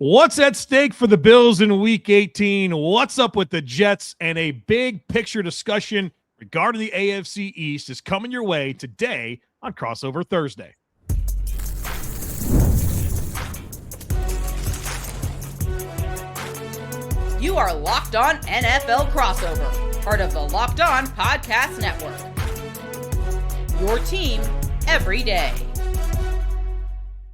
What's at stake for the Bills in Week 18? What's up with the Jets? And a big picture discussion regarding the AFC East is coming your way today on Crossover Thursday. You are Locked On NFL Crossover, part of the Locked On Podcast Network. Your team every day.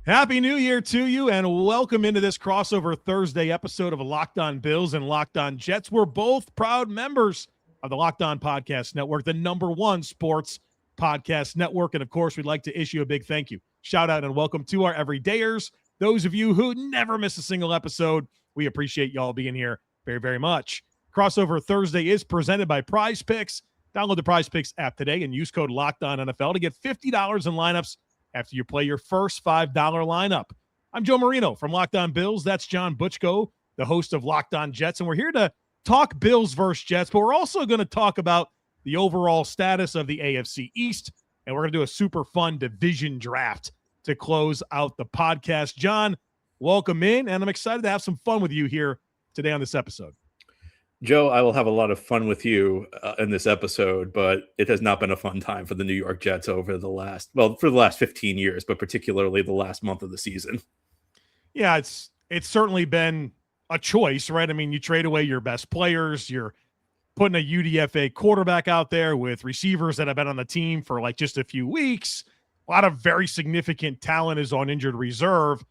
Happy New Year to you, and welcome into this Crossover Thursday episode of Locked On Bills and Locked On Jets. We're both proud members of the Locked On Podcast Network, the #1 sports podcast network. And, of course, we'd like to issue a big thank you, shout out, and welcome to our everydayers. Those of you who never miss a single episode, we appreciate y'all being here very, very much. Crossover Thursday is presented by Prize Picks. Download the Prize Picks app today and use code LOCKEDONNFL to get $50 in lineups after you play your first $5 lineup. I'm Joe Marino from Locked On Bills. That's John Butchko, the host of Locked On Jets. And we're here to talk Bills versus Jets, but we're also going to talk about the overall status of the AFC East. And we're going to do a super fun division draft to close out the podcast. John, welcome in. And I'm excited to have some fun with you here today on this episode. Joe, I will have a lot of fun with you in this episode, but it has not been a fun time for the New York Jets for the last 15 years, but particularly the last month of the season. Yeah, it's certainly been a choice, right? I mean, you trade away your best players, you're putting a UDFA quarterback out there with receivers that have been on the team for like just a few weeks. A lot of very significant talent is on injured reserve.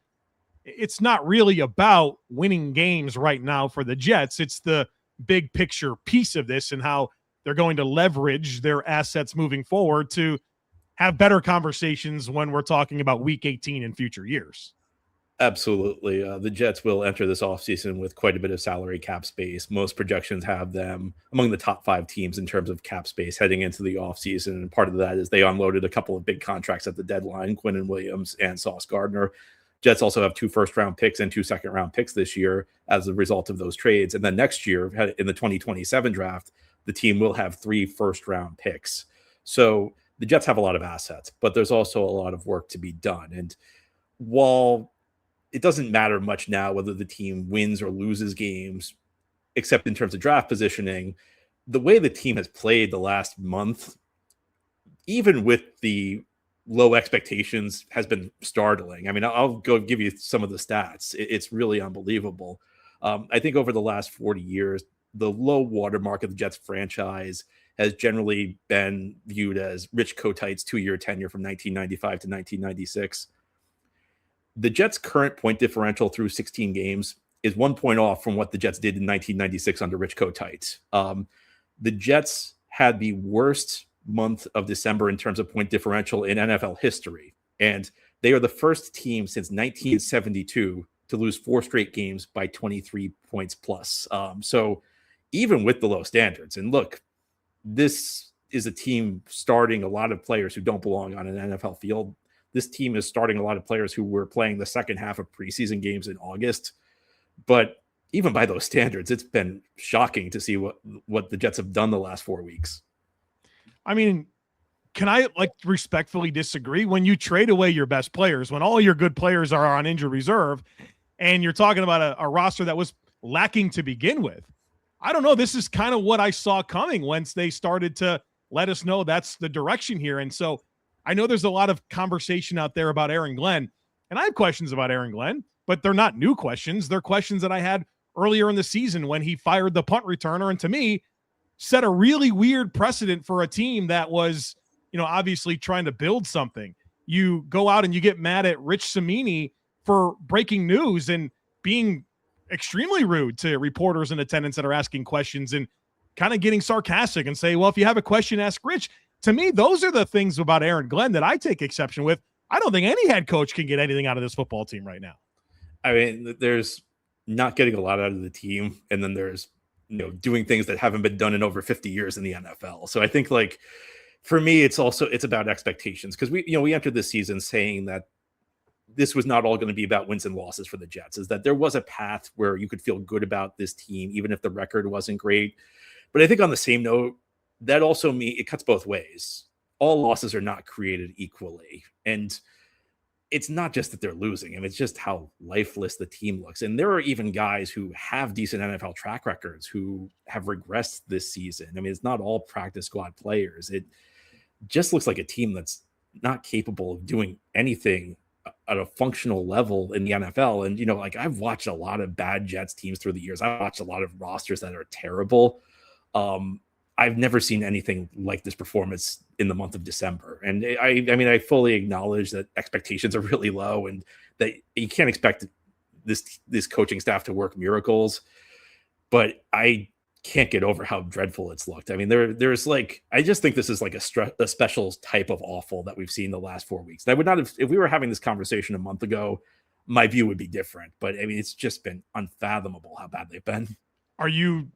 It's not really about winning games right now for the Jets. It's the big picture piece of this and how they're going to leverage their assets moving forward to have better conversations when we're talking about Week 18 in future years. Absolutely. The Jets will enter this offseason with quite a bit of salary cap space. Most projections have them among the top 5 teams in terms of cap space heading into the offseason. And part of that is they unloaded a couple of big contracts at the deadline, Quinnen Williams and Sauce Gardner. Jets also have 2 first-round picks and 2 second-round picks this year as a result of those trades. And then next year, in the 2027 draft, the team will have 3 first-round picks. So the Jets have a lot of assets, but there's also a lot of work to be done. And while it doesn't matter much now whether the team wins or loses games, except in terms of draft positioning, the way the team has played the last month, even with the low expectations, has been startling. I mean, I'll go give you some of the stats. It's really unbelievable. I think over the last 40 years, the low watermark of the Jets franchise has generally been viewed as Rich Kotite's 2-year tenure from 1995 to 1996. The Jets' current point differential through 16 games is 1 point off from what the Jets did in 1996 under Rich Kotite. The Jets had the worst month of December in terms of point differential in NFL history. And they are the first team since 1972 to lose 4 straight games by 23 points plus. So even with the low standards, and look, this is a team starting a lot of players who don't belong on an NFL field. This team is starting a lot of players who were playing the second half of preseason games in August. But even by those standards, it's been shocking to see what the Jets have done the last 4 weeks. I mean, can I respectfully disagree? When you trade away your best players, when all your good players are on injured reserve, and you're talking about a roster that was lacking to begin with, I don't know. This is kind of what I saw coming once they started to let us know that's the direction here. And so I know there's a lot of conversation out there about Aaron Glenn, and I have questions about Aaron Glenn, but they're not new questions. They're questions that I had earlier in the season when he fired the punt returner, and to me, set a really weird precedent for a team that was, obviously trying to build something. You go out and you get mad at Rich Cimini for breaking news and being extremely rude to reporters in attendance that are asking questions and kind of getting sarcastic and say, well, if you have a question, ask Rich. To me, those are the things about Aaron Glenn that I take exception with. I don't think any head coach can get anything out of this football team right now. I mean, there's not getting a lot out of the team, and then there's doing things that haven't been done in over 50 years in the NFL. So I think, for me, it's about expectations, because we entered this season saying that this was not all going to be about wins and losses for the Jets, is that there was a path where you could feel good about this team, even if the record wasn't great. But I think on the same note, that also means it cuts both ways. All losses are not created equally. And it's not just that they're losing. I mean, it's just how lifeless the team looks. And there are even guys who have decent NFL track records who have regressed this season. I mean, it's not all practice squad players. It just looks like a team that's not capable of doing anything at a functional level in the NFL. And, you know, like I've watched a lot of bad Jets teams through the years. I've watched a lot of rosters that are terrible. I've never seen anything like this performance in the month of December. And I mean, I fully acknowledge that expectations are really low and that you can't expect this coaching staff to work miracles, but I can't get over how dreadful it's looked. I mean, there's like, I just think this is like a special type of awful that we've seen the last 4 weeks. And I would not have, if we were having this conversation a month ago, my view would be different, but I mean, it's just been unfathomable how bad they've been. Are you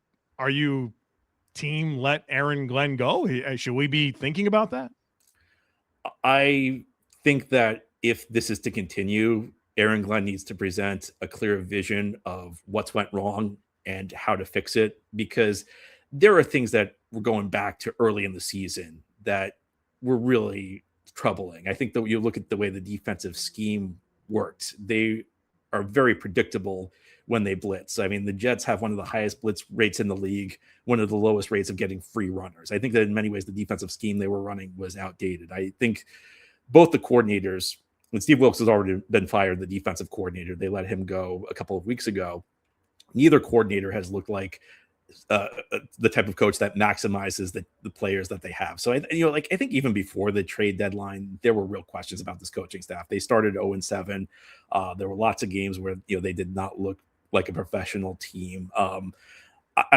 team let Aaron Glenn go? Should we be thinking about that? I think that if this is to continue, Aaron Glenn needs to present a clear vision of what's went wrong and how to fix it, because there are things that were going back to early in the season that were really troubling. I think that you look at the way the defensive scheme worked, they are very predictable when they blitz. I mean, the Jets have one of the highest blitz rates in the league, one of the lowest rates of getting free runners. I think that in many ways, the defensive scheme they were running was outdated. I think both the coordinators, when Steve Wilkes has already been fired, the defensive coordinator, they let him go a couple of weeks ago. Neither coordinator has looked like the type of coach that maximizes the players that they have. So, I think even before the trade deadline, there were real questions about this coaching staff. They started 0-7. There were lots of games where, they did not look like a professional team. I'm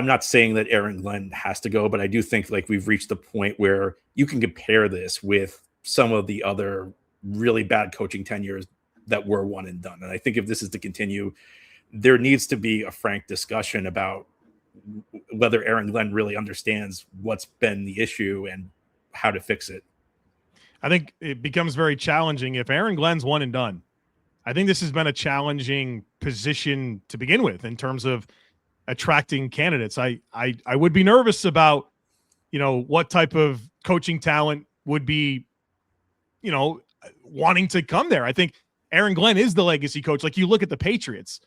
not saying that Aaron Glenn has to go, but I do think like we've reached the point where you can compare this with some of the other really bad coaching tenures that were one and done. And I think if this is to continue, there needs to be a frank discussion about whether Aaron Glenn really understands what's been the issue and how to fix it. I think it becomes very challenging if Aaron Glenn's one and done. I think this has been a challenging position to begin with in terms of attracting candidates. I would be nervous about, what type of coaching talent would be, wanting to come there. I think Aaron Glenn is the legacy coach. Like you look at the Patriots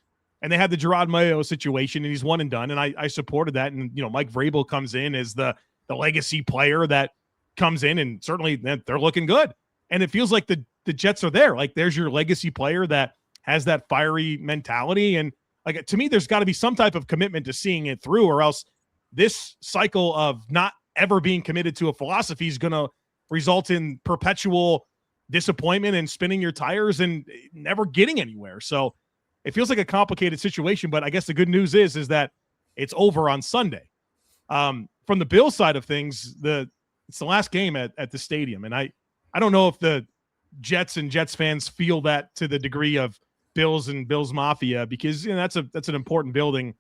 and they had the Gerard Mayo situation and he's one and done. And I supported that. And, Mike Vrabel comes in as the legacy player that comes in and certainly they're looking good. And it feels like the Jets are there. Like there's your legacy player that has that fiery mentality. And like, to me, there's got to be some type of commitment to seeing it through, or else this cycle of not ever being committed to a philosophy is going to result in perpetual disappointment and spinning your tires and never getting anywhere. So it feels like a complicated situation, but I guess the good news is that it's over on Sunday. From the Bills side of things, it's the last game at the stadium. And I don't know if the Jets and Jets fans feel that to the degree of Bills and Bills Mafia, because that's an important building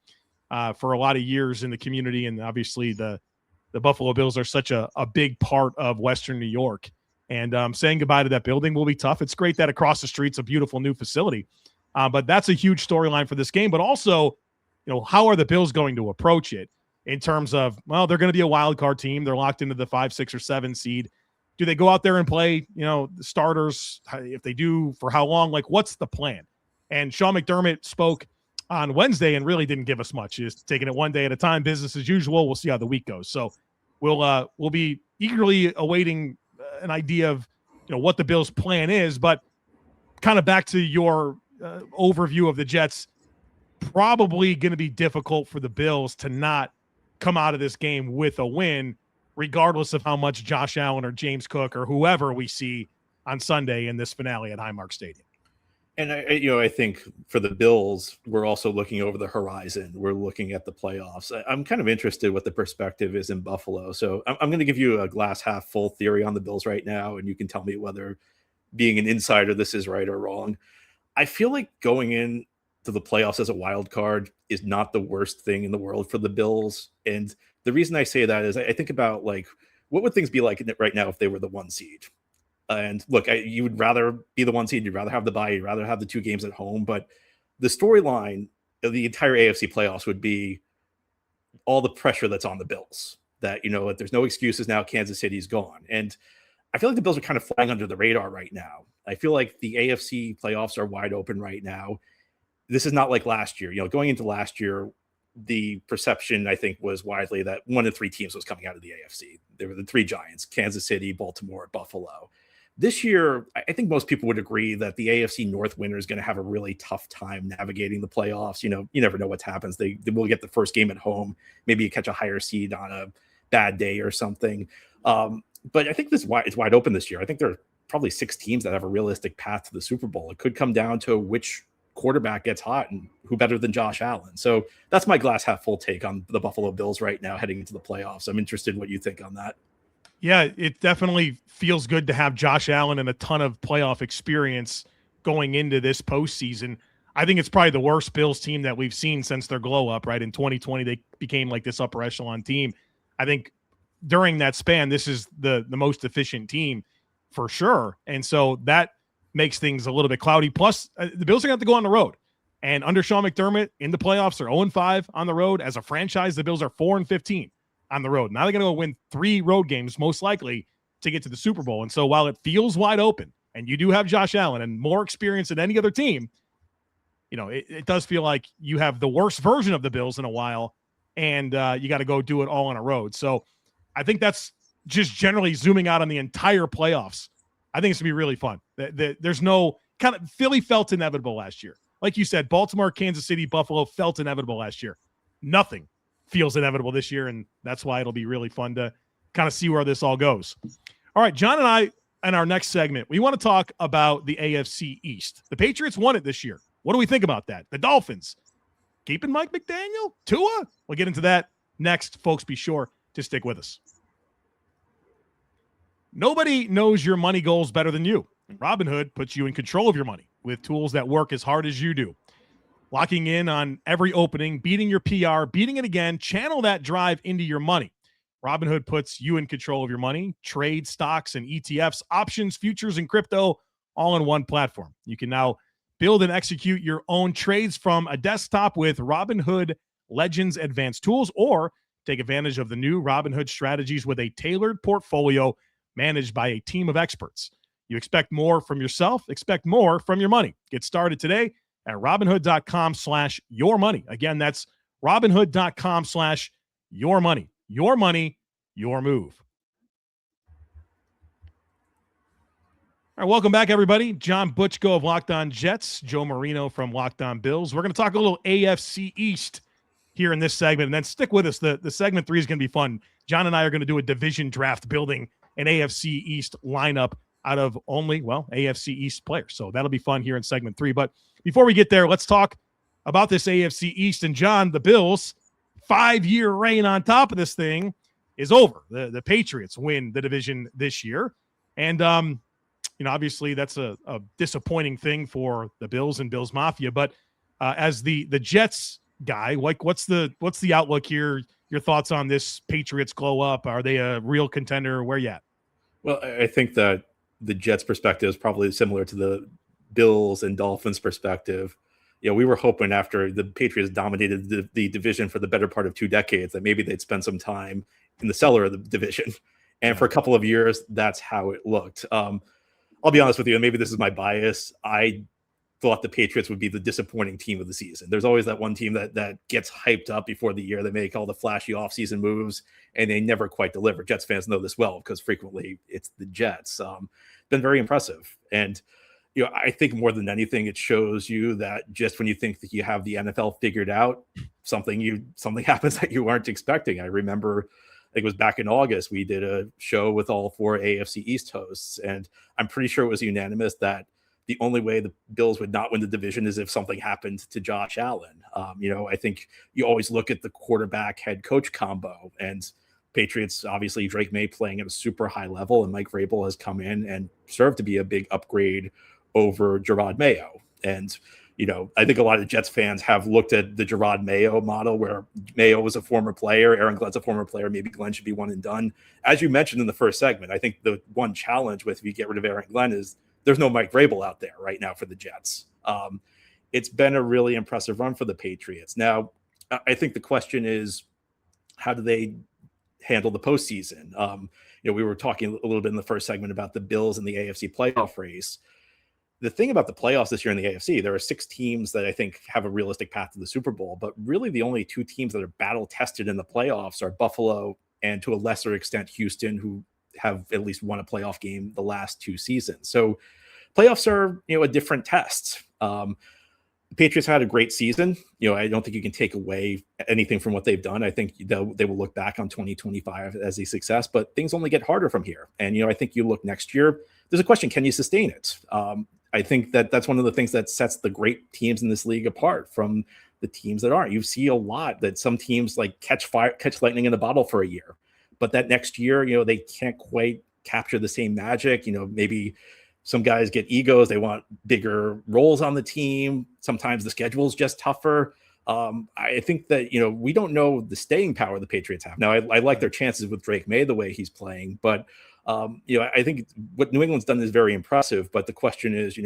for a lot of years in the community. And obviously the Buffalo Bills are such a big part of Western New York. And saying goodbye to that building will be tough. It's great that across the street's a beautiful new facility. But that's a huge storyline for this game. But also, how are the Bills going to approach it in terms of, well, they're going to be a wild card team. They're locked into the 5, 6, or 7 seed. Do they go out there and play, the starters? If they do, for how long? Like, what's the plan? And Sean McDermott spoke on Wednesday and really didn't give us much. Just taking it one day at a time, business as usual. We'll see how the week goes. So we'll be eagerly awaiting an idea of, what the Bills' plan is. But kind of back to your overview of the Jets, probably going to be difficult for the Bills to not come out of this game with a win, regardless of how much Josh Allen or James Cook or whoever we see on Sunday in this finale at Highmark Stadium. And I think for the Bills, we're also looking over the horizon. We're looking at the playoffs. I'm kind of interested what the perspective is in Buffalo. So I'm going to give you a glass half full theory on the Bills right now, and you can tell me whether, being an insider, this is right or wrong. I feel like going in to the playoffs as a wild card is not the worst thing in the world for the Bills. And the reason I say that is I think about, like, what would things be like right now if they were the 1 seed? And look, you would rather be the 1 seed. You'd rather have the bye. You'd rather have the 2 games at home. But the storyline of the entire AFC playoffs would be all the pressure that's on the Bills. That, there's no excuses now. Kansas City's gone. And I feel like the Bills are kind of flying under the radar right now. I feel like the AFC playoffs are wide open right now. This is not like last year. Going into last year, the perception, I think, was widely that one of three teams was coming out of the AFC. There were the three giants: Kansas City, Baltimore, Buffalo. This year, I think most people would agree that the AFC North winner is going to have a really tough time navigating the playoffs. You never know what happens. They will get the first game at home. Maybe you catch a higher seed on a bad day or something. But I think it's wide open this year. I think there are probably 6 teams that have a realistic path to the Super Bowl. It could come down to which quarterback gets hot and who better than Josh Allen. So that's my glass half full take on the Buffalo Bills right now heading into the playoffs. I'm interested in what you think on that. Yeah, it definitely feels good to have Josh Allen and a ton of playoff experience going into this postseason. I think it's probably the worst Bills team that we've seen since their glow up, right? In 2020, they became like this upper echelon team. I think during that span, this is the most efficient team for sure. And so that makes things a little bit cloudy. Plus, the Bills are going to have to go on the road. And under Sean McDermott in the playoffs, are 0-5 on the road. As a franchise, the Bills are 4-15 on the road. Now they're going to go win 3 road games, most likely, to get to the Super Bowl. And so while it feels wide open, and you do have Josh Allen and more experience than any other team, it does feel like you have the worst version of the Bills in a while, and you got to go do it all on a road. So I think that's just generally zooming out on the entire playoffs. I think it's going to be really fun. There's no kind of Philly felt inevitable last year. Like you said, Baltimore, Kansas City, Buffalo felt inevitable last year. Nothing feels inevitable this year, and that's why it'll be really fun to kind of see where this all goes. All right, John and I, in our next segment, we want to talk about the AFC East. The Patriots won it this year. What do we think about that? The Dolphins keeping Mike McDaniel? Tua? We'll get into that next. Folks, be sure to stick with us. Nobody knows your money goals better than you. Robinhood puts you in control of your money with tools that work as hard as you do. Locking in on every opening, beating your PR, beating it again, channel that drive into your money. Robinhood puts you in control of your money, trade, stocks, and ETFs, options, futures, and crypto all in one platform. You can now build and execute your own trades from a desktop with Robinhood Legends Advanced Tools, or take advantage of the new Robinhood strategies with a tailored portfolio managed by a team of experts. You expect more from yourself, expect more from your money. Get started today at Robinhood.com/yourmoney. Again, that's Robinhood.com/yourmoney. Your money, your move. All right, welcome back, everybody. John Butchko of Locked On Jets, Joe Marino from Locked On Bills. We're going to talk a little AFC East here in this segment, and then stick with us. The segment 3 is going to be fun. John and I are going to do a division draft building an AFC East lineup out of only, AFC East players. So that'll be fun here in segment 3. But before we get there, let's talk about this AFC East. And John, the Bills' 5-year reign on top of this thing is over. The Patriots win the division this year. And, obviously that's a disappointing thing for the Bills and Bills Mafia. But as the Jets guy, what's the outlook here? Your thoughts on this Patriots glow up? Are they a real contender? Where you at? Well, I think that the Jets perspective is probably similar to the Bills and Dolphins perspective. We were hoping after the Patriots dominated the division for the better part of 2 decades that maybe they'd spend some time in the cellar of the division. And for a couple of years, that's how it looked. I'll be honest with you, and maybe this is my bias. I thought the Patriots would be the disappointing team of the season. There's always that one team that gets hyped up before the year. They make all the flashy offseason moves, and they never quite deliver. Jets fans know this well because frequently it's the Jets. Been very impressive. And I think more than anything, it shows you that just when you think that you have the NFL figured out, something happens that you aren't expecting. I remember, I think it was back in August, we did a show with all 4 AFC East hosts, and I'm pretty sure it was unanimous that the only way the Bills would not win the division is if something happened to Josh Allen. I think you always look at the quarterback head coach combo, and Patriots, obviously Drake Maye playing at a super high level, and Mike Vrabel has come in and served to be a big upgrade over Gerard Mayo. And, I think a lot of Jets fans have looked at the Gerard Mayo model where Mayo was a former player, Aaron Glenn's a former player, maybe Glenn should be one and done. As you mentioned in the first segment, I think the one challenge with if you get rid of Aaron Glenn is there's no Mike Vrabel out there right now for the Jets. It's been a really impressive run for the Patriots. Now, I think the question is, how do they handle the postseason? We were talking a little bit in the first segment about the Bills and the AFC playoff race. the thing about the playoffs this year in the AFC, there are 6 teams that I think have a realistic path to the Super Bowl, but really the only 2 teams that are battle tested in the playoffs are Buffalo and to a lesser extent Houston, who have at least won a playoff game the last 2 seasons. So playoffs are, a different test. The Patriots had a great season. I don't think you can take away anything from what they've done. I think they will look back on 2025 as a success, but things only get harder from here. And, I think you look next year, there's a question, can you sustain it? I think that's one of the things that sets the great teams in this league apart from the teams that aren't. You see a lot that some teams like catch lightning in a bottle for a year, but that next year, they can't quite capture the same magic. Maybe some guys get egos. They want bigger roles on the team. Sometimes the schedule is just tougher. I think that, we don't know the staying power the Patriots have. Now, I like their chances with Drake Maye the way he's playing, but I think what New England's done is very impressive, but the question is,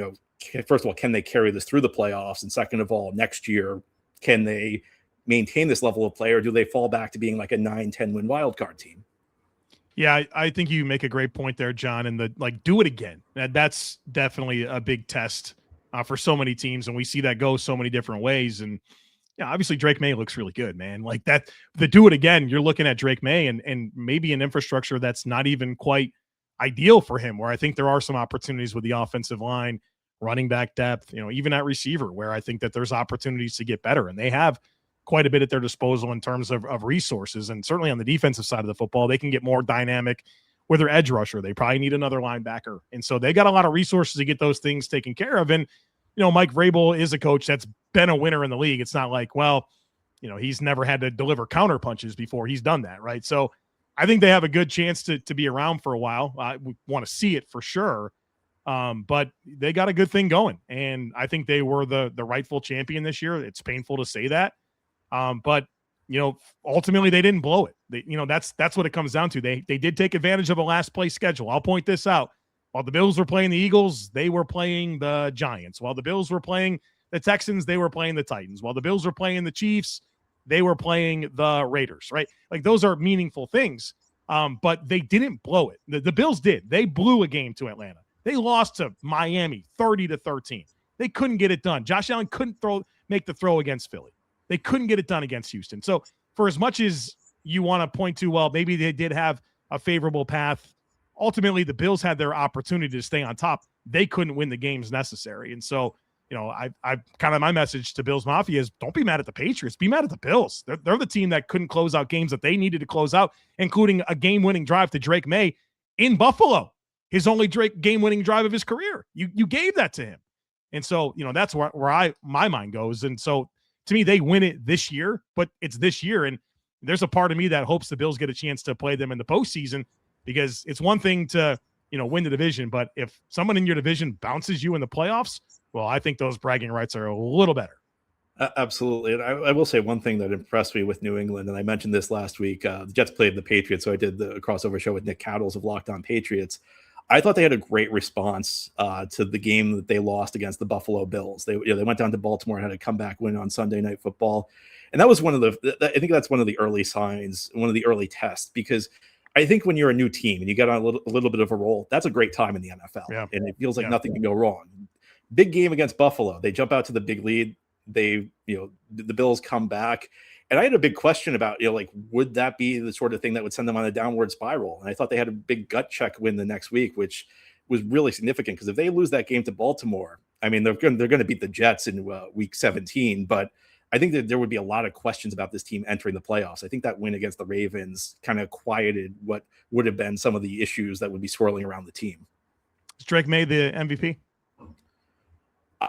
first of all, can they carry this through the playoffs? And second of all, next year, can they maintain this level of play, or do they fall back to being like a 9-10 win wildcard team? Yeah, I think you make a great point there, John, and do it again. That's definitely a big test for so many teams, and we see that go so many different ways. And obviously Drake Maye looks really good, man. Like that, the do it again, you're looking at Drake Maye and maybe an infrastructure that's not even quite ideal for him, where I think there are some opportunities with the offensive line, running back depth, even at receiver, where I think that there's opportunities to get better. And they have quite a bit at their disposal in terms of resources. And certainly on the defensive side of the football, they can get more dynamic with their edge rusher. They probably need another linebacker. And so they got a lot of resources to get those things taken care of. And, Mike Vrabel is a coach that's been a winner in the league. It's not like, he's never had to deliver counter punches before. He's done that, right? So I think they have a good chance to be around for a while. We want to see it for sure. But they got a good thing going. And I think they were the rightful champion this year. It's painful to say that. But ultimately they didn't blow it. That's what it comes down to. They did take advantage of a last place schedule. I'll point this out. While the Bills were playing the Eagles, they were playing the Giants. While the Bills were playing the Texans, they were playing the Titans. While the Bills were playing the Chiefs, they were playing the Raiders, right? Like those are meaningful things. But they didn't blow it. The Bills did. They blew a game to Atlanta. They lost to Miami 30-13. They couldn't get it done. Josh Allen couldn't make the throw against Philly. They couldn't get it done against Houston. So for as much as you want to point to, well, maybe they did have a favorable path, ultimately the Bills had their opportunity to stay on top. They couldn't win the games necessary. And so, I kind of, my message to Bills Mafia is don't be mad at the Patriots, be mad at the Bills. They're the team that couldn't close out games that they needed to close out, including a game-winning drive to Drake Maye in Buffalo, his only game-winning drive of his career. You gave that to him. And so, that's where my mind goes. And so, to me, they win it this year, but it's this year. And there's a part of me that hopes the Bills get a chance to play them in the postseason, because it's one thing to, win the division. But if someone in your division bounces you in the playoffs, well, I think those bragging rights are a little better. Absolutely. And I will say one thing that impressed me with New England, and I mentioned this last week, the Jets played the Patriots. So I did the crossover show with Nick Cattles of Locked On Patriots. I thought they had a great response to the game that they lost against the Buffalo Bills. They went down to Baltimore and had a comeback win on Sunday Night Football. And that was I think that's one of the early signs, one of the early tests, because I think when you're a new team and you get on a little bit of a roll, that's a great time in the NFL. Yeah. And it feels like nothing can go wrong. Big game against Buffalo. They jump out to the big lead. The Bills come back. And I had a big question about, would that be the sort of thing that would send them on a downward spiral? And I thought they had a big gut check win the next week, which was really significant, because if they lose that game to Baltimore, I mean, they're going to beat the Jets in week 17, but I think that there would be a lot of questions about this team entering the playoffs. I think that win against the Ravens kind of quieted what would have been some of the issues that would be swirling around the team. Is Drake Maye the MVP?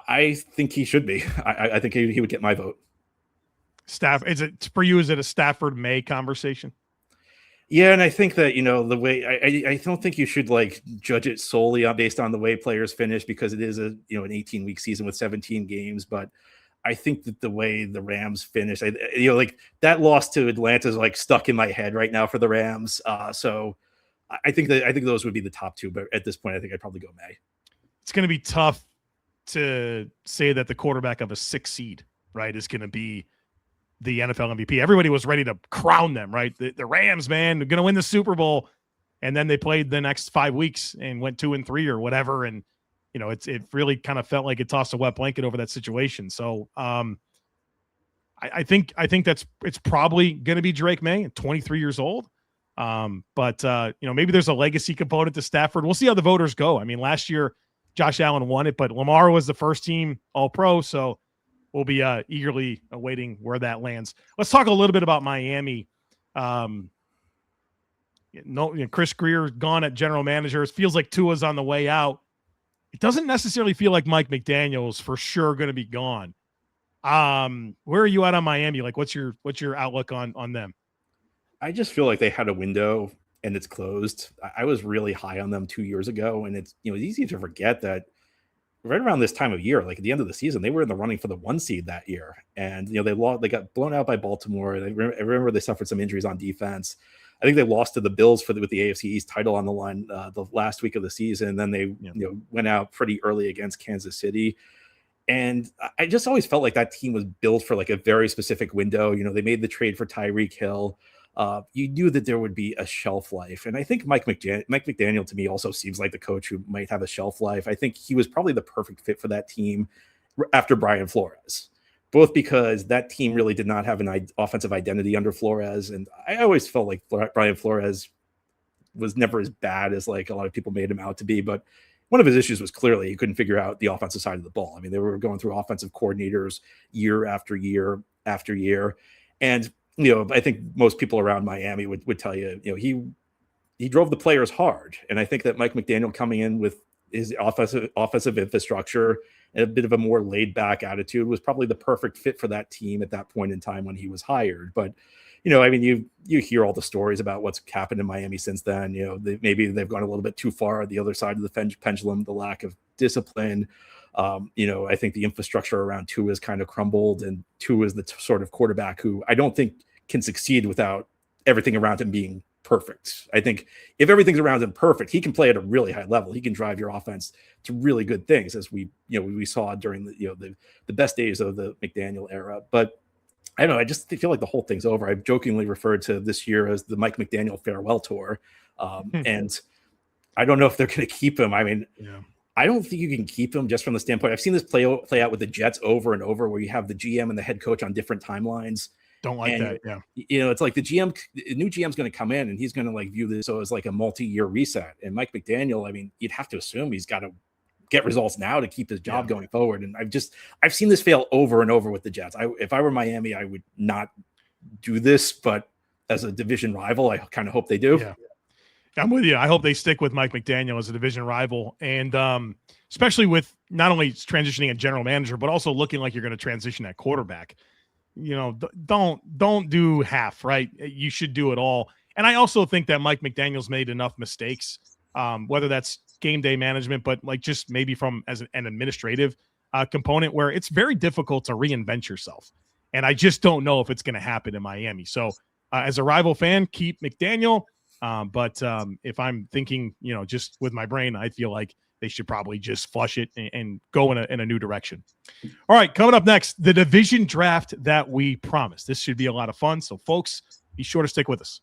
I think he should be. I think he would get my vote. Is it for you? Is it a Stafford Maye conversation? Yeah, and I think that the way I don't think you should judge it solely based on the way players finish, because it is an 18-week season with 17 games. But I think that the way the Rams finished, that loss to Atlanta is stuck in my head right now for the Rams. So I think those would be the top two. But at this point, I think I'd probably go Maye. It's going to be tough to say that the quarterback of a 6 seed, right, is going to be the NFL MVP. Everybody was ready to crown them, right? The Rams, man, they're going to win the Super Bowl. And then they played the next 5 weeks and went 2-3 or whatever. And it really kind of felt like it tossed a wet blanket over that situation. So I think it's probably going to be Drake Maye at 23 years old. But maybe there's a legacy component to Stafford. We'll see how the voters go. I mean, last year Josh Allen won it, but Lamar was the first team All-Pro. So we'll be eagerly awaiting where that lands. Let's talk a little bit about Miami. Chris Greer gone at general manager. It feels like Tua's on the way out. It doesn't necessarily feel like Mike McDaniel's for sure going to be gone. Where are you at on Miami? Like, what's your outlook on them? I just feel like they had a window and it's closed. I was really high on them 2 years ago, and it's easy to forget that right around this time of year, like at the end of the season, they were in the running for the 1 seed that year, and they got blown out by Baltimore. I remember they suffered some injuries on defense. I think they lost to the Bills with the AFC East title on the line the last week of the season. And then they went out pretty early against Kansas City. And I just always felt like that team was built for like a very specific window. They made the trade for Tyreek Hill. You knew that there would be a shelf life. And I think Mike McDaniel to me also seems like the coach who might have a shelf life. I think he was probably the perfect fit for that team after Brian Flores, both because that team really did not have an offensive identity under Flores. And I always felt like Brian Flores was never as bad as like a lot of people made him out to be. But one of his issues was clearly he couldn't figure out the offensive side of the ball. I mean, they were going through offensive coordinators year after year after year. And, I think most people around Miami would tell you, he drove the players hard. And I think that Mike McDaniel coming in with his offensive infrastructure and a bit of a more laid back attitude was probably the perfect fit for that team at that point in time when he was hired. But, you hear all the stories about what's happened in Miami since then. Maybe they've gone a little bit too far at the other side of the pendulum, the lack of discipline. I think the infrastructure around Tua has kind of crumbled, and Tua is the sort of quarterback who I don't think can succeed without everything around him being perfect. I think if everything's around him perfect, he can play at a really high level. He can drive your offense to really good things, as we saw during the best days of the McDaniel era. But I don't know. I just feel like the whole thing's over. I've jokingly referred to this year as the Mike McDaniel farewell tour. And I don't know if they're going to keep him. I mean, I don't think you can keep him just from the standpoint. I've seen this play out with the Jets over and over, where you have the GM and the head coach on different timelines. Don't like that. Yeah. It's like the new GM's going to come in and he's going to like view this as like a multi-year reset. And Mike McDaniel, I mean, you'd have to assume he's got to get results now to keep his job going forward. And I've seen this fail over and over with the Jets. If I were Miami, I would not do this, but as a division rival, I kind of hope they do. Yeah. I'm with you. I hope they stick with Mike McDaniel as a division rival. And especially with not only transitioning a general manager, but also looking like you're going to transition at quarterback. Don't do half, right? You should do it all. And I also think that Mike McDaniel's made enough mistakes, whether that's game day management, but like just maybe from as an administrative component, where it's very difficult to reinvent yourself. And I just don't know if it's going to happen in Miami. So as a rival fan, keep McDaniel. But if I'm thinking, just with my brain, I feel like they should probably just flush it and go in a new direction. All right, coming up next, the division draft that we promised. This should be a lot of fun. So, folks, be sure to stick with us.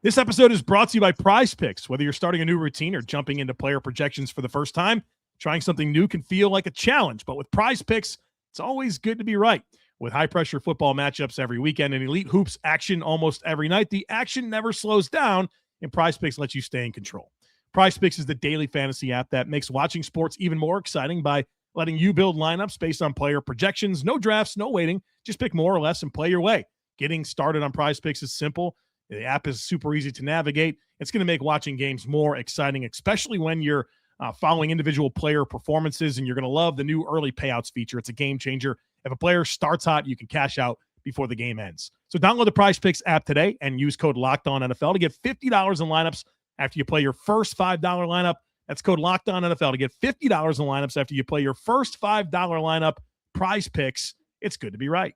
This episode is brought to you by Prize Picks. Whether you're starting a new routine or jumping into player projections for the first time, trying something new can feel like a challenge. But with Prize Picks, it's always good to be right. With high-pressure football matchups every weekend and elite hoops action almost every night, the action never slows down, and Prize Picks lets you stay in control. Prize Picks is the daily fantasy app that makes watching sports even more exciting by letting you build lineups based on player projections. No drafts, no waiting. Just pick more or less and play your way. Getting started on Prize Picks is simple. The app is super easy to navigate. It's going to make watching games more exciting, especially when you're following individual player performances, and you're going to love the new early payouts feature. It's a game changer. If a player starts hot, you can cash out before the game ends. So download the Prize Picks app today and use code LOCKEDONNFL to get $50 in lineups after you play your first $5 lineup. That's code LOCKEDONNFL to get $50 in lineups after you play your first $5 lineup. Prize Picks. It's good to be right.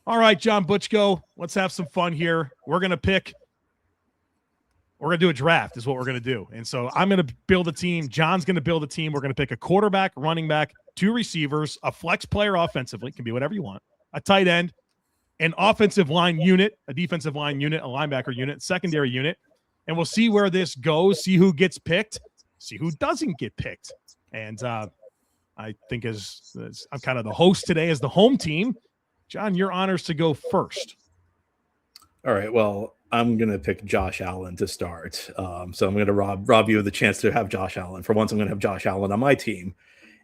All right, John Butchko, let's have some fun here. We're going to do a draft is what we're going to do. And so I'm going to build a team. John's going to build a team. We're going to pick a quarterback, running back, 2 receivers, a flex player offensively, can be whatever you want, a tight end, an offensive line unit, a defensive line unit, a linebacker unit, secondary unit, and we'll see where this goes, see who gets picked, see who doesn't get picked. And I think as I'm kind of the host today as the home team, John, your honors to go first. All right. Well, I'm going to pick Josh Allen to start. So I'm going to rob you of the chance to have Josh Allen. For once, I'm going to have Josh Allen on my team.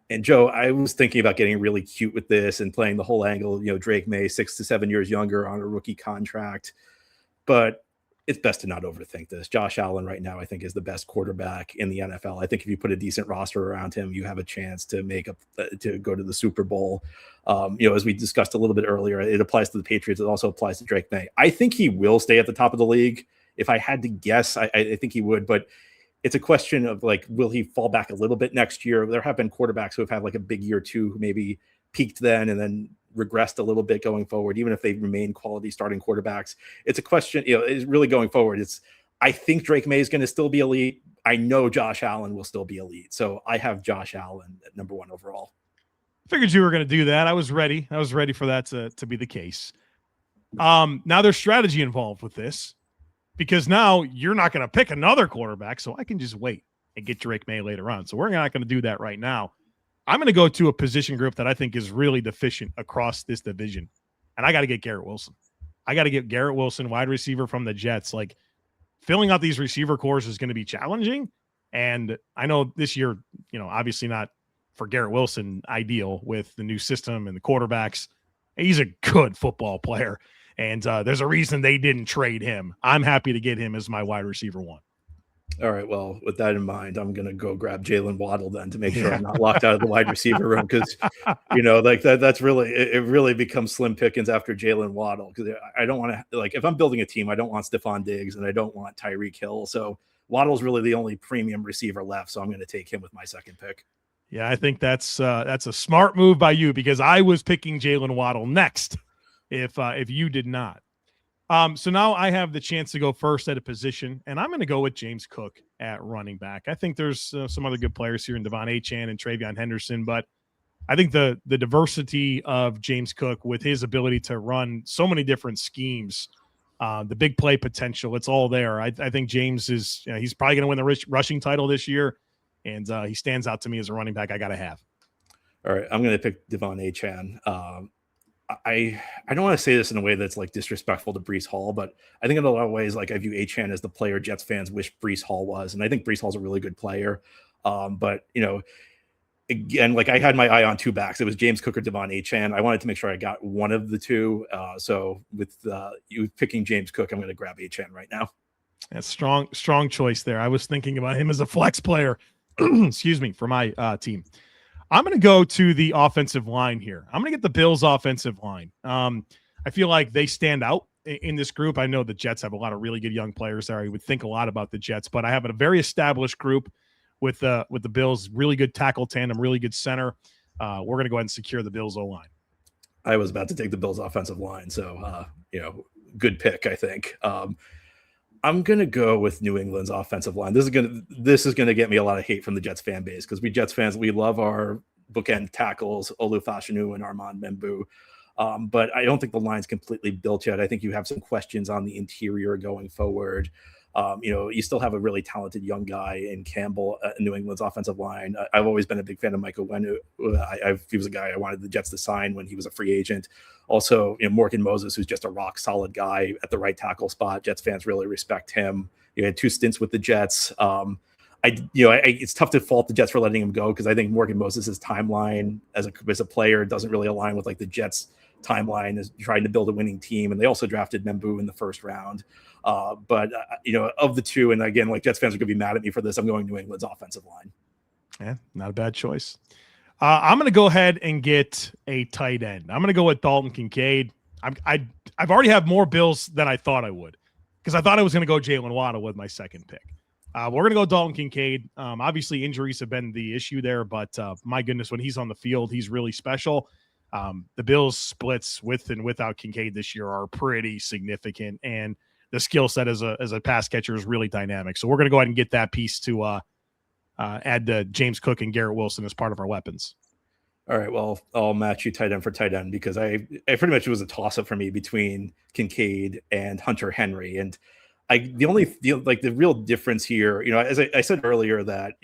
And Joe, I was thinking about getting really cute with this and playing the whole angle, Drake Maye, 6 to 7 years younger on a rookie contract. But it's best to not overthink this. Josh Allen right now, I think, is the best quarterback in the NFL. I think if you put a decent roster around him, you have a chance to to go to the Super Bowl. As we discussed a little bit earlier, it applies to the Patriots. It also applies to Drake Maye. I think he will stay at the top of the league. If I had to guess, I think he would, but it's a question of will he fall back a little bit next year? There have been quarterbacks who have had a big year or two who maybe peaked then and then regressed a little bit going forward, even if they remain quality starting quarterbacks. It's a question, is really going forward. I think Drake Maye is going to still be elite. I know Josh Allen will still be elite. So I have Josh Allen at number 1 overall. Figured you were going to do that. I was ready. I was ready for that to be the case. Now there's strategy involved with this, because now you're not going to pick another quarterback, so I can just wait and get Drake Maye later on. So we're not going to do that right now. I'm going to go to a position group that I think is really deficient across this division, and I got to get Garrett Wilson. I got to get Garrett Wilson, wide receiver from the Jets. Filling out these receiver cores is going to be challenging, and I know this year, obviously not for Garrett Wilson ideal with the new system and the quarterbacks. He's a good football player. And there's a reason they didn't trade him. I'm happy to get him as my wide receiver 1. All right. Well, with that in mind, I'm going to go grab Jaylen Waddle then to make sure I'm not locked out of the wide receiver room. Because, that's really, it really becomes slim pickings after Jaylen Waddle. Because I don't want to, if I'm building a team, I don't want Stephon Diggs and I don't want Tyreek Hill. So Waddle's really the only premium receiver left. So I'm going to take him with my second pick. Yeah, I think that's a smart move by you, because I was picking Jaylen Waddle next. If you did not. So now I have the chance to go first at a position, and I'm going to go with James Cook at running back. I think there's some other good players here in Devon Achane and Travion Henderson, but I think the diversity of James Cook with his ability to run so many different schemes, the big play potential, it's all there. I think James is he's probably going to win the rushing title this year, and he stands out to me as a running back I got to have. All right, I'm going to pick Devon Achane. I don't want to say this in a way that's disrespectful to Breece Hall, but I think in a lot of ways, I view Achane as the player Jets fans wish Breece Hall was. And I think Breece Hall's a really good player. But again, I had my eye on 2 backs. It was James Cook or Devon Achane. I wanted to make sure I got one of the 2. So with you picking James Cook, I'm going to grab Achane right now. That's strong choice there. I was thinking about him as a flex player, excuse me, for my team. I'm going to go to the offensive line here. I'm going to get the Bills' offensive line. I feel like they stand out in this group. I know the Jets have a lot of really good young players there. I would think a lot about the Jets, but I have a very established group with the Bills. Really good tackle tandem, really good center. We're going to go ahead and secure the Bills' O-line. I was about to take the Bills' offensive line, so good pick, I think. I'm gonna go with New England's offensive line. This is gonna get me a lot of hate from the Jets fan base, because we Jets fans, we love our bookend tackles, Olu Fashanu and Armand Membu. But I don't think the line's completely built yet. I think you have some questions on the interior going forward. You still have a really talented young guy in Campbell in New England's offensive line. I've always been a big fan of Michael Wenu. He was a guy I wanted the Jets to sign when he was a free agent. Also, Morgan Moses, who's just a rock solid guy at the right tackle spot. Jets fans really respect him. He had 2 stints with the Jets. It's tough to fault the Jets for letting him go, because I think Morgan Moses' timeline as a player doesn't really align with the Jets' timeline as trying to build a winning team. And they also drafted Membu in the first round. But of the 2, and again, Jets fans are going to be mad at me for this, I'm going New England's offensive line. Yeah, not a bad choice. I'm going to go ahead and get a tight end. I'm going to go with Dalton Kincaid. I've already have more Bills than I thought I would, because I thought I was going to go Jaylen Waddle with my second pick. We're going to go Dalton Kincaid. Obviously, injuries have been the issue there, but my goodness, when he's on the field, he's really special. The Bills' splits with and without Kincaid this year are pretty significant, and the skill set as a pass catcher is really dynamic. So we're going to go ahead and get that piece to add to James Cook and Garrett Wilson as part of our weapons. All right, well, I'll match you tight end for tight end, because I pretty much, it was a toss-up for me between Kincaid and Hunter Henry. And the real difference here, as I said earlier that,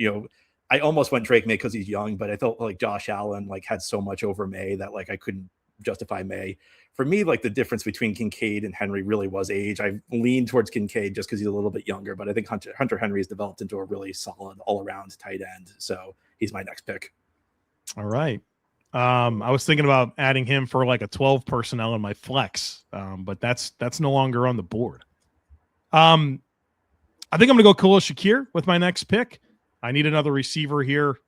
I almost went Drake Maye because he's young, but I felt like Josh Allen had so much over Maye that I couldn't justify Maye. For me, the difference between Kincaid and Henry really was age. I leaned towards Kincaid just because he's a little bit younger, but I think Hunter Henry has developed into a really solid all-around tight end. So he's my next pick. All right. I was thinking about adding him for a 12 personnel in my flex, but that's no longer on the board. I think I'm going to go Khalil Shakir with my next pick. I need another receiver here.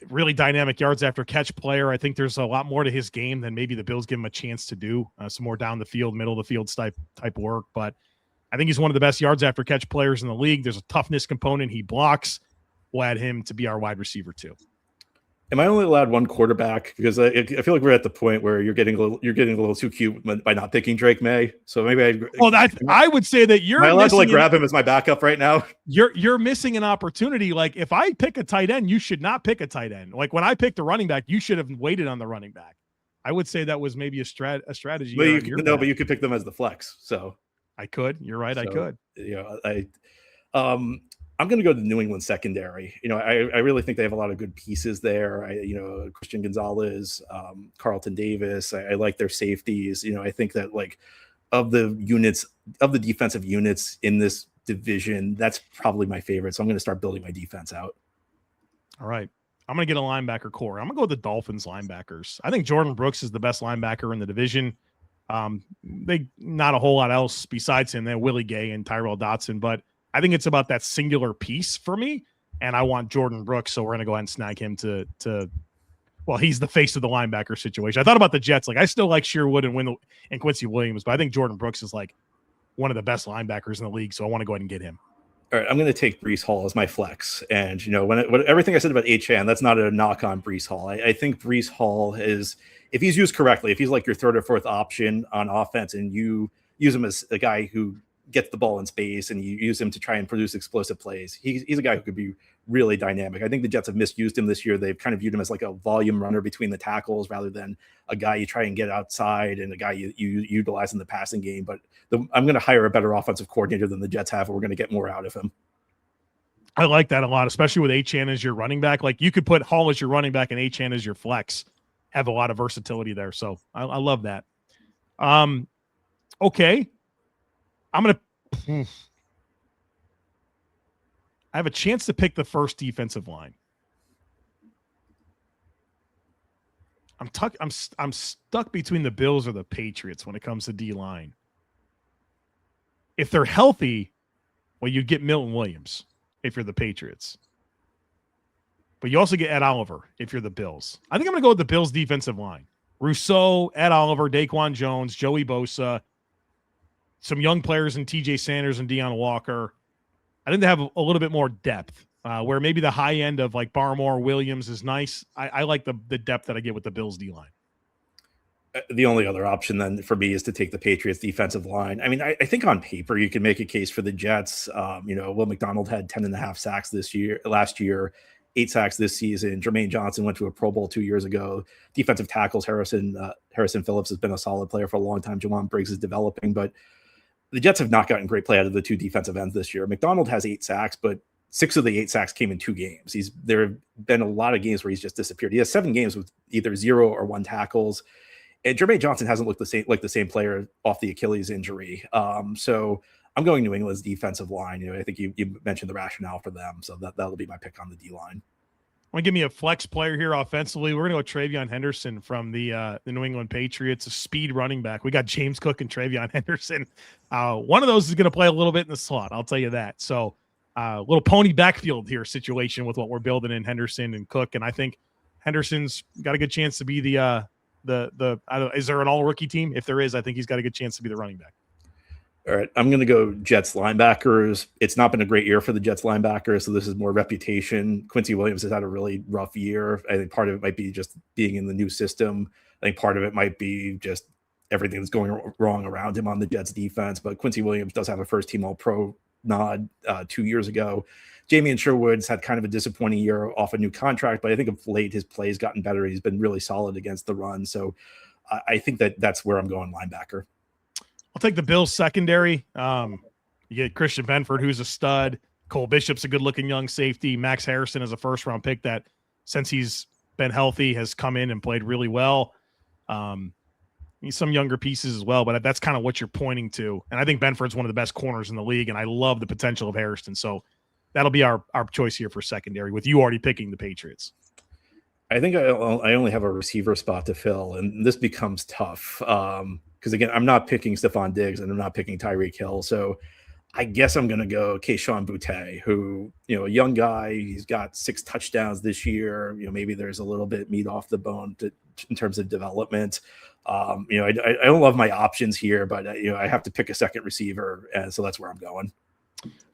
Really dynamic yards after catch player. I think there's a lot more to his game than maybe the Bills give him a chance to do. Some more down the field, middle of the field type work. But I think he's one of the best yards after catch players in the league. There's a toughness component. He blocks. We'll add him to be our wide receiver too. Am I only allowed one quarterback? Because I feel like we're at the point where you're getting a little too cute by not picking Drake Maye. So maybe I would say that you're. Am I allowed to grab him as my backup right now? You're missing an opportunity. If I pick a tight end, you should not pick a tight end. When I picked a running back, you should have waited on the running back. I would say that was maybe a strategy. But you could pick them as the flex. So I could. You're right. I could. I'm going to go to the New England secondary. I really think they have a lot of good pieces there. Christian Gonzalez, Carlton Davis. I like their safeties. I think that of the defensive units in this division, that's probably my favorite. So I'm going to start building my defense out. All right. I'm going to get a linebacker core. I'm going to go with the Dolphins linebackers. I think Jordan Brooks is the best linebacker in the division. They not a whole lot else besides him. They have Willie Gay and Tyrell Dotson, but I think it's about that singular piece for me, and I want Jordan Brooks, so we're going to go ahead and snag him to he's the face of the linebacker situation. I thought about the Jets. I still like Sherwood and Quincy Williams, but I think Jordan Brooks is one of the best linebackers in the league, so I want to go ahead and get him. All right, I'm going to take Breece Hall as my flex. And, when everything I said about H.N., that's not a knock on Breece Hall. I think Breece Hall is, if he's used correctly, if he's your third or fourth option on offense and you use him as a guy who gets the ball in space and you use him to try and produce explosive plays, he's a guy who could be really dynamic. I think the Jets have misused him this year. They've kind of viewed him as a volume runner between the tackles rather than a guy you try and get outside and a guy you utilize in the passing game. But I'm going to hire a better offensive coordinator than the Jets have, and we're going to get more out of him. I like that a lot, especially with H.N. as your running back. You could put Hall as your running back and H.N. as your flex. Have a lot of versatility there. So I love that. Okay. I have a chance to pick the first defensive line. I'm stuck between the Bills or the Patriots when it comes to D-line. If they're healthy, you get Milton Williams if you're the Patriots. But you also get Ed Oliver if you're the Bills. I think I'm going to go with the Bills defensive line. Rousseau, Ed Oliver, Daquan Jones, Joey Bosa, some young players in TJ Sanders and Deion Walker. I think they have a little bit more depth where maybe the high end of Barmore, Williams is nice. I like the depth that I get with the Bills D-line. The only other option then for me is to take the Patriots defensive line. I mean, I think on paper you can make a case for the Jets. Will McDonald had 10.5 sacks last year, 8 sacks this season. Jermaine Johnson went to a Pro Bowl 2 years ago. Defensive tackles, Harrison Phillips has been a solid player for a long time. Jawan Briggs is developing, but the Jets have not gotten great play out of the two defensive ends this year. McDonald has 8 sacks, but 6 of the 8 sacks came in 2 games. There have been a lot of games where he's just disappeared. He has 7 games with either 0 or 1 tackles. And Jermaine Johnson hasn't looked the same player off the Achilles injury. So I'm going New England's defensive line. I think you mentioned the rationale for them. So that'll be my pick on the D-line. Want to give me a flex player here offensively? We're going to go TreVeyon Henderson from the New England Patriots, a speed running back. We got James Cook and TreVeyon Henderson. One of those is going to play a little bit in the slot. I'll tell you that. So little pony backfield here situation with what we're building in Henderson and Cook. And I think Henderson's got a good chance to be is there an all rookie team? If there is, I think he's got a good chance to be the running back. All right, I'm going to go Jets linebackers. It's not been a great year for the Jets linebackers, so this is more reputation. Quincy Williams has had a really rough year. I think part of it might be just being in the new system. I think part of it might be just everything that's going wrong around him on the Jets defense. But Quincy Williams does have a first-team All-Pro nod 2 years ago. Jamie Sherwood's had kind of a disappointing year off a new contract, but I think of late his play has gotten better. He's been really solid against the run. So I think that's where I'm going linebacker. I'll take the Bills secondary. You get Christian Benford, who's a stud. Cole Bishop's a good-looking young safety. Max Harrison is a first-round pick that, since he's been healthy, has come in and played really well. Some younger pieces as well, but that's kind of what you're pointing to. And I think Benford's one of the best corners in the league, and I love the potential of Harrison. So that'll be our choice here for secondary, with you already picking the Patriots. I think I only have a receiver spot to fill, and this becomes tough. Because, again, I'm not picking Stephon Diggs, and I'm not picking Tyreek Hill. So I guess I'm going to go Kayshon Boutte, who, a young guy. He's got 6 touchdowns this year. Maybe there's a little bit meat off the bone in terms of development. I don't love my options here, but I have to pick a second receiver, and so that's where I'm going.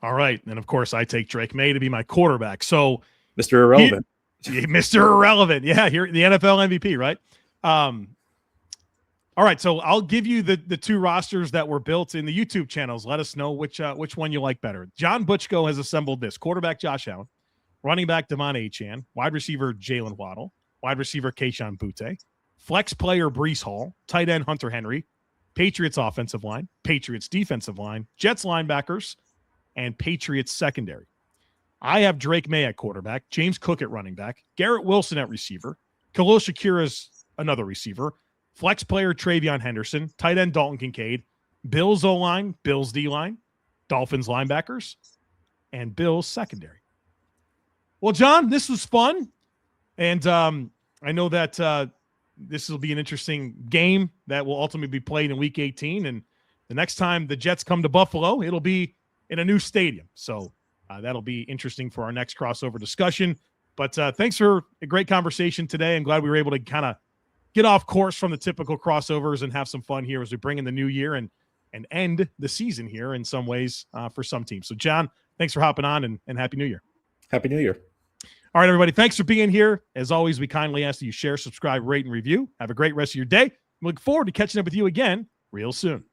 All right, and of course I take Drake Maye to be my quarterback. So Mr. Irrelevant, Mr. Irrelevant, yeah, here the NFL MVP, right? All right, so I'll give you the 2 rosters that were built in the YouTube channels. Let us know which one you like better. John Butchko has assembled this: quarterback Josh Allen, running back Devon Achane, wide receiver Jaylen Waddle, wide receiver Kayshon Boutte, flex player Breece Hall, tight end Hunter Henry, Patriots offensive line, Patriots defensive line, Jets linebackers, and Patriots secondary. I have Drake Maye at quarterback, James Cook at running back, Garrett Wilson at receiver, Khalil Shakir is another receiver, flex player Travion Henderson, tight end Dalton Kincaid, Bills O-line, Bills D-line, Dolphins linebackers, and Bills secondary. Well, John, this was fun. And I know that this will be an interesting game that will ultimately be played in Week 18. And the next time the Jets come to Buffalo, it'll be in a new stadium. So that'll be interesting for our next crossover discussion. But thanks for a great conversation today. I'm glad we were able to kind of get off course from the typical crossovers and have some fun here as we bring in the new year and end the season here in some ways for some teams. So, John, thanks for hopping on, and Happy New Year. Happy New Year. All right, everybody. Thanks for being here. As always, we kindly ask that you share, subscribe, rate, and review. Have a great rest of your day. We look forward to catching up with you again real soon.